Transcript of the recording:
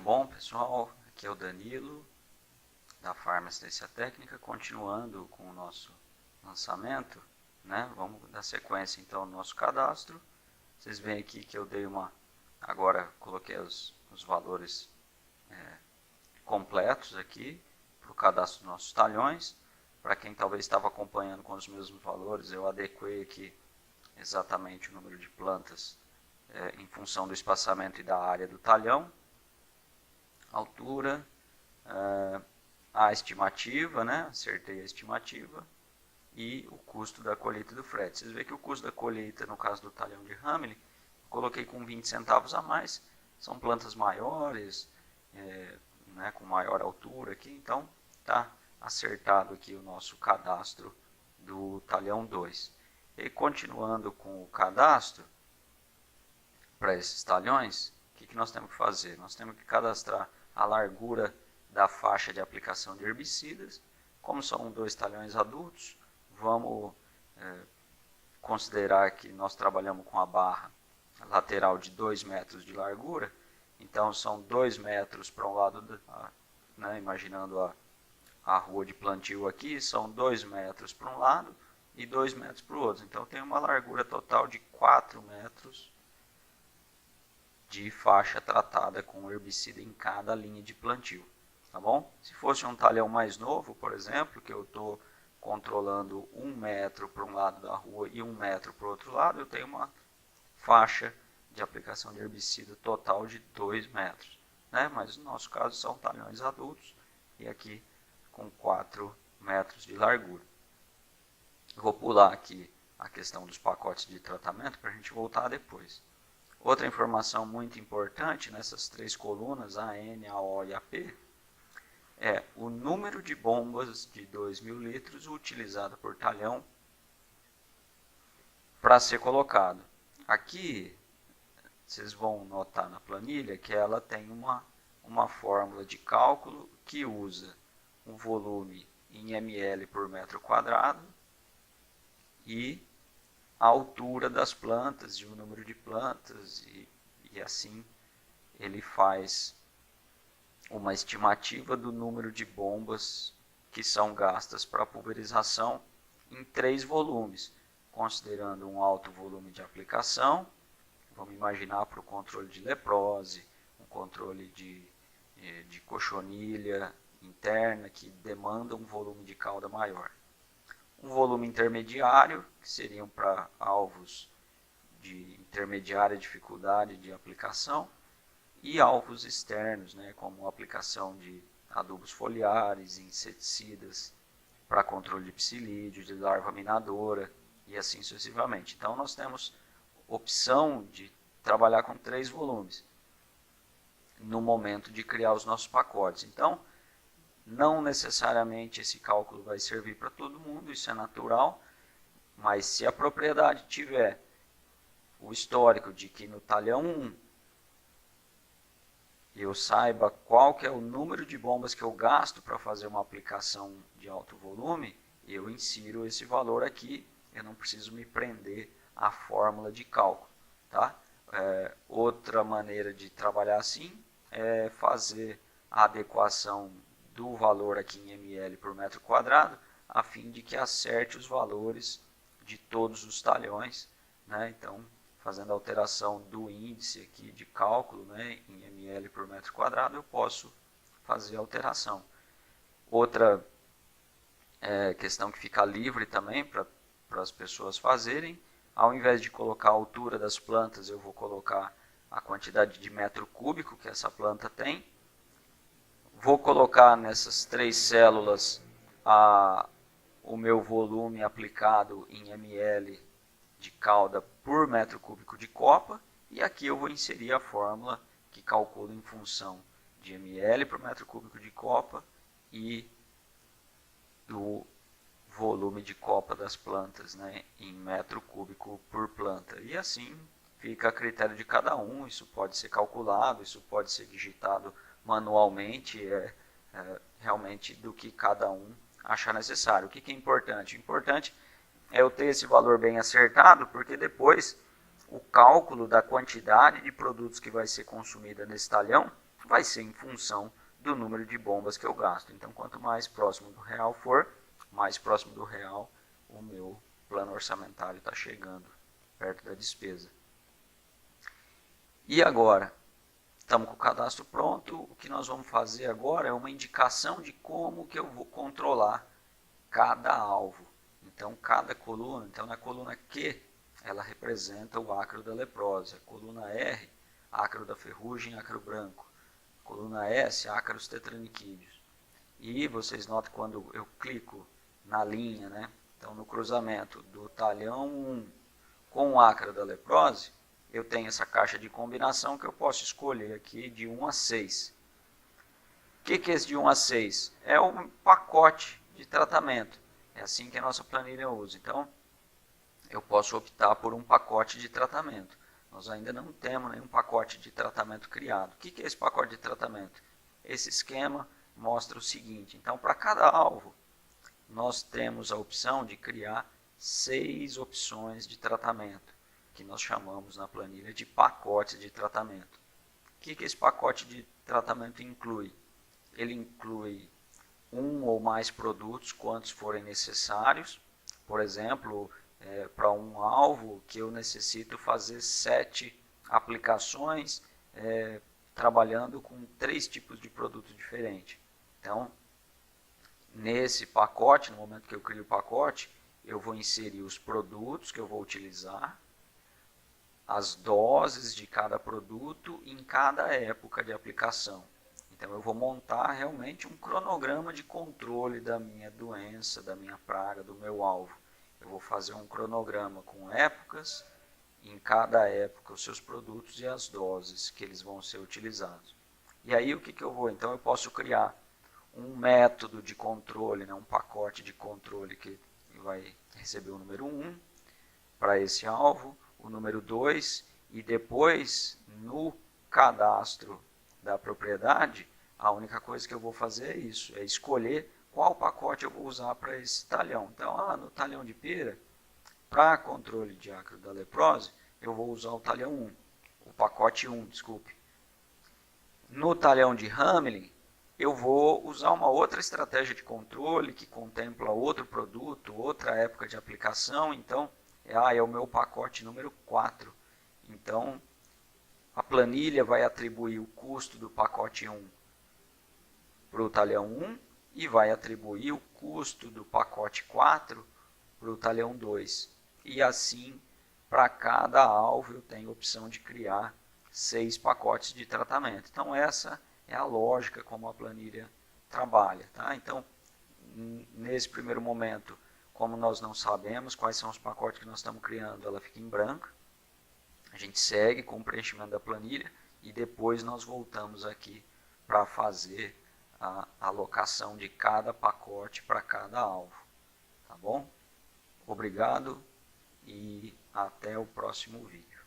bom, pessoal? Aqui é o Danilo, da Farmacia Técnica, continuando com o nosso lançamento, né? Vamos dar sequência então no nosso cadastro. Vocês veem aqui que eu dei agora coloquei os valores completos aqui para o cadastro dos nossos talhões. Para quem talvez estava acompanhando com os mesmos valores, eu adequei aqui exatamente o número de plantas em função do espaçamento e da área do talhão, altura, a estimativa, né? Acertei a estimativa, e o custo da colheita e do frete. Vocês veem que o custo da colheita, no caso do talhão de Hamelin, coloquei com 20 centavos a mais, são plantas maiores, né, com maior altura aqui, então está acertado aqui o nosso cadastro do talhão 2. E continuando com o cadastro, para esses talhões, o que nós temos que fazer? Nós temos que cadastrar a largura da faixa de aplicação de herbicidas. Como são 2 talhões adultos, vamos considerar que nós trabalhamos com a barra lateral de 2 metros de largura. Então são 2 metros para um lado, né, imaginando a rua de plantio aqui, são 2 metros para um lado e 2 metros para o outro. Então tem uma largura total de 4 metros de faixa tratada com herbicida em cada linha de plantio, tá bom? Se fosse um talhão mais novo, por exemplo, que eu estou controlando 1 metro para um lado da rua e 1 metro para o outro lado, eu tenho uma faixa de aplicação de herbicida total de 2 metros, né? Mas no nosso caso são talhões adultos e aqui com 4 metros de largura. Vou pular aqui a questão dos pacotes de tratamento para a gente voltar depois. Outra informação muito importante nessas 3 colunas, a N, a O e a P, é o número de bombas de 2.000 litros utilizado por talhão para ser colocado. Aqui, vocês vão notar na planilha que ela tem uma fórmula de cálculo que usa um volume em ml por metro quadrado e a altura das plantas e o número de plantas, e assim ele faz uma estimativa do número de bombas que são gastas para pulverização em 3 volumes, considerando um alto volume de aplicação, vamos imaginar para o controle de leprose, um controle de cochonilha interna, que demanda um volume de cauda maior. Um volume intermediário, que seriam para alvos de intermediária dificuldade de aplicação, e alvos externos, né, como a aplicação de adubos foliares, inseticidas para controle de psilídeo, de larva minadora e assim sucessivamente. Então nós temos opção de trabalhar com 3 volumes no momento de criar os nossos pacotes. Então, não necessariamente esse cálculo vai servir para todo mundo, isso é natural, mas se a propriedade tiver o histórico de que no talhão 1 eu saiba qual que é o número de bombas que eu gasto para fazer uma aplicação de alto volume, eu insiro esse valor aqui, eu não preciso me prender à fórmula de cálculo, tá? Outra maneira de trabalhar assim é fazer a adequação do valor aqui em ml por metro quadrado, a fim de que acerte os valores de todos os talhões, né? Então, fazendo a alteração do índice aqui de cálculo, né, em ml por metro quadrado, eu posso fazer a alteração. Outra questão que fica livre também para as pessoas fazerem, ao invés de colocar a altura das plantas, eu vou colocar a quantidade de metro cúbico que essa planta tem. Vou colocar nessas 3 células o meu volume aplicado em ml de cauda por metro cúbico de copa, e aqui eu vou inserir a fórmula que calcula em função de ml por metro cúbico de copa e do volume de copa das plantas, né, em metro cúbico por planta. E assim fica a critério de cada um, isso pode ser calculado, isso pode ser digitado manualmente, realmente do que cada um achar necessário. O que é importante? O importante é eu ter esse valor bem acertado, porque depois o cálculo da quantidade de produtos que vai ser consumida nesse talhão vai ser em função do número de bombas que eu gasto. Então, quanto mais próximo do real for, mais próximo do real o meu plano orçamentário está chegando, perto da despesa. E agora, estamos com o cadastro pronto, o que nós vamos fazer agora é uma indicação de como que eu vou controlar cada alvo. Então, cada coluna, então na coluna Q, ela representa o ácaro da leprose, a coluna R, ácaro da ferrugem, ácaro branco, a coluna S, ácaros tetraniquídeos. E vocês notam quando eu clico na linha, né? Então no cruzamento do talhão 1 com o ácaro da leprose, eu tenho essa caixa de combinação que eu posso escolher aqui de 1 a 6. O que é esse de 1 a 6? É um pacote de tratamento. É assim que a nossa planilha usa. Então, eu posso optar por um pacote de tratamento. Nós ainda não temos nenhum pacote de tratamento criado. O que é esse pacote de tratamento? Esse esquema mostra o seguinte. Então, para cada alvo, nós temos a opção de criar 6 opções de tratamento, que nós chamamos na planilha de pacotes de tratamento. O que esse pacote de tratamento inclui? Ele inclui um ou mais produtos, quantos forem necessários. Por exemplo, para um alvo que eu necessito fazer 7 aplicações, trabalhando com 3 tipos de produto diferentes. Então, nesse pacote, no momento que eu crio o pacote, eu vou inserir os produtos que eu vou utilizar, as doses de cada produto em cada época de aplicação. Então eu vou montar realmente um cronograma de controle da minha doença, da minha praga, do meu alvo. Eu vou fazer um cronograma com épocas, em cada época os seus produtos e as doses que eles vão ser utilizados. E aí o que eu vou? Então eu posso criar um método de controle, né, um pacote de controle que vai receber o número 1 para esse alvo, o número 2 e depois no cadastro da propriedade, a única coisa que eu vou fazer é isso, é escolher qual pacote eu vou usar para esse talhão. Então, no talhão de pera, para controle de ácaro da leprose, eu vou usar o talhão 1, o pacote 1, desculpe. No talhão de Hamelin, eu vou usar uma outra estratégia de controle que contempla outro produto, outra época de aplicação, então é o meu pacote número 4. Então, a planilha vai atribuir o custo do pacote 1 para o talhão 1 e vai atribuir o custo do pacote 4 para o talhão 2. E assim, para cada alvo, eu tenho a opção de criar 6 pacotes de tratamento. Então, essa é a lógica como a planilha trabalha. Tá? Então, nesse primeiro momento, como nós não sabemos quais são os pacotes que nós estamos criando, ela fica em branco. A gente segue com o preenchimento da planilha e depois nós voltamos aqui para fazer a alocação de cada pacote para cada alvo. Tá bom? Obrigado e até o próximo vídeo.